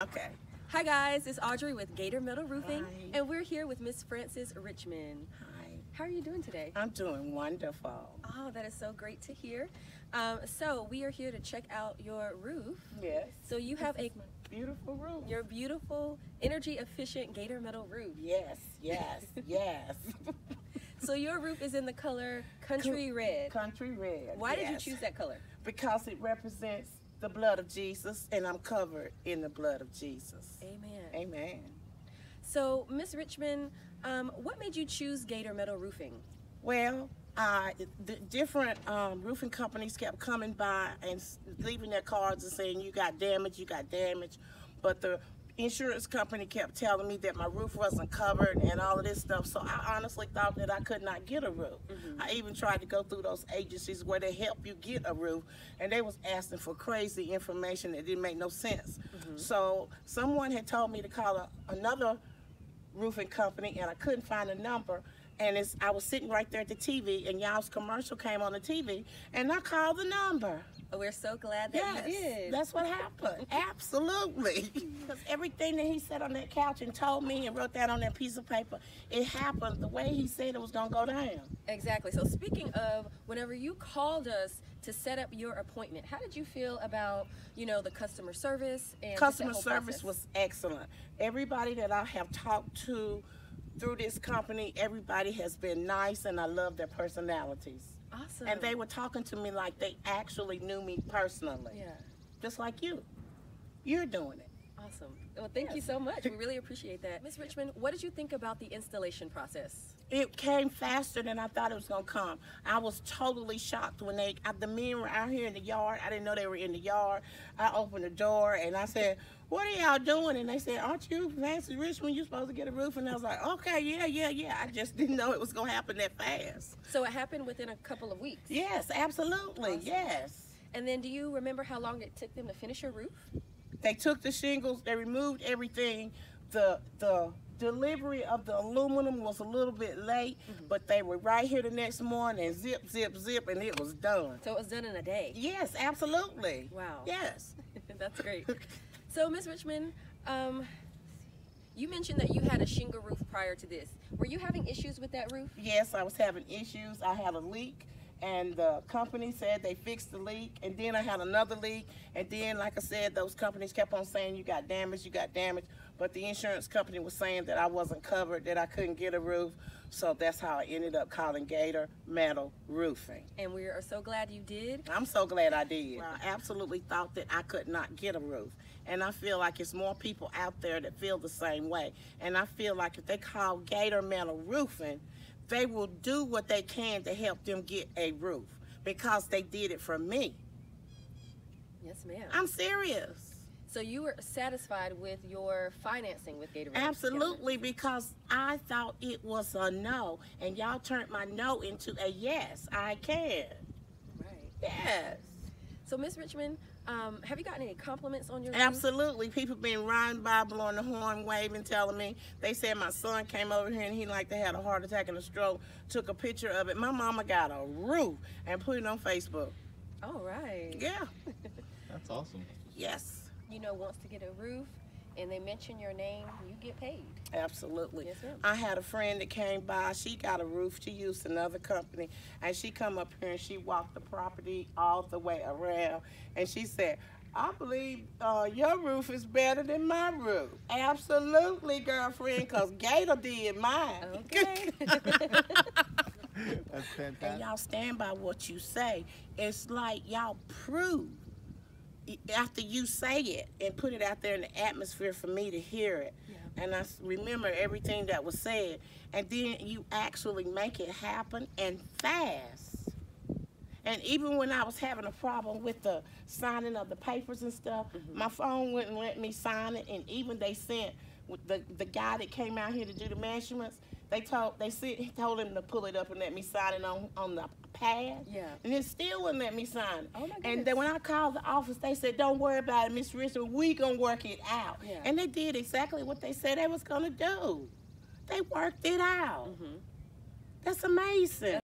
Okay. Hi guys, it's Audrey with Gator Metal Roofing, Hi. and we're here with Miss Frances Richmond. Hi. How are you doing today? I'm doing wonderful. Oh, that is so great to hear. So we are here to check out your roof. Yes. So you have Beautiful roof. your beautiful, energy efficient Gator Metal roof. Yes, yes, yes. So your roof is in the color Country Red. Country red. Why did you yes. choose that color? Because it represents the blood of Jesus, and I'm covered in the blood of Jesus. Amen. Amen. So Miss Richmond, what made you choose Gator Metal Roofing? Well, the different roofing companies kept coming by and leaving their cards and saying, you got damage, but the insurance company kept telling me that my roof wasn't covered and all of this stuff, so I honestly thought that I could not get a roof. I even tried to go through those agencies where they help you get a roof, and they was asking for crazy information that didn't make no sense. So someone had told me to call another roofing company, and I couldn't find a number. And I was sitting right there at the TV, and y'all's commercial came on the TV, and I called the number. Oh, we're so glad that you did. That's what happened. Absolutely. Because everything that he said on that couch and told me and wrote that on that piece of paper, it happened the way he said it was going to go down. Exactly. So speaking of, whenever you called us to set up your appointment, how did you feel about, the customer service? And Customer service was excellent. Everybody that I have talked to through this company, everybody has been nice, and I love their personalities. Awesome. And they were talking to me like they actually knew me personally. Yeah. Just like you. You're doing it. Awesome. Well, thank you so much. We really appreciate that. Miss Richmond, what did you think about the installation process? It came faster than I thought it was going to come. I was totally shocked when the men were out here in the yard. I didn't know they were in the yard. I opened the door and I said, what are y'all doing? And they said, aren't you Frances Richmond? You're supposed to get a roof. And I was like, okay, yeah. I just didn't know it was going to happen that fast. So it happened within a couple of weeks? Yes, absolutely, awesome. Yes. And then do you remember how long it took them to finish your roof? They took the shingles, they removed everything. The delivery of the aluminum was a little bit late, but they were right here the next morning and zip, and it was done. So it was done in a day? Yes, absolutely. Wow. Yes. That's great. So, Miss Richmond, you mentioned that you had a shingle roof prior to this. Were you having issues with that roof? Yes, I was having issues. I had a leak, and the company said they fixed the leak, and then I had another leak, and then, like I said, those companies kept on saying you got damage, but the insurance company was saying that I wasn't covered, that I couldn't get a roof, so that's how I ended up calling Gator Metal Roofing. And we are so glad you did. I'm so glad I did. I absolutely thought that I could not get a roof, and I feel like it's more people out there that feel the same way, and I feel like if they call Gator Metal Roofing, they will do what they can to help them get a roof because they did it for me. Yes, ma'am. I'm serious. So you were satisfied with your financing with Gator Metal? Absolutely, because I thought it was a no, and y'all turned my no into a yes, I can. Right. Yes. So, Miss Richmond, have you gotten any compliments on your roof? Absolutely. People been riding by, blowing the horn, waving, telling me. They said my son came over here and he like to had a heart attack and a stroke. Took a picture of it. My mama got a roof and put it on Facebook. All right. Yeah. That's awesome. Yes. Wants to get a roof and they mention your name, you get paid. Absolutely. Yes, ma'am. I had a friend that came by. She got a roof. She used another company, and she come up here and she walked the property all the way around, and she said, I believe your roof is better than my roof. Absolutely, girlfriend, because Gator did mine. Okay. That's fantastic. And y'all stand by what you say. It's like y'all prove after you say it and put it out there in the atmosphere for me to hear it. Yeah. And I remember everything that was said, and then you actually make it happen and fast. And even when I was having a problem with the signing of the papers and stuff, my phone wouldn't let me sign it, and even they sent the guy that came out here to do the measurements, he told him to pull it up and let me sign it on the pad. Yeah. And it still wouldn't let me sign it. Oh my goodness. And then when I called the office, they said, don't worry about it, Miss Richmond, we gonna work it out. Yeah. And they did exactly what they said they was gonna do. They worked it out. That's amazing.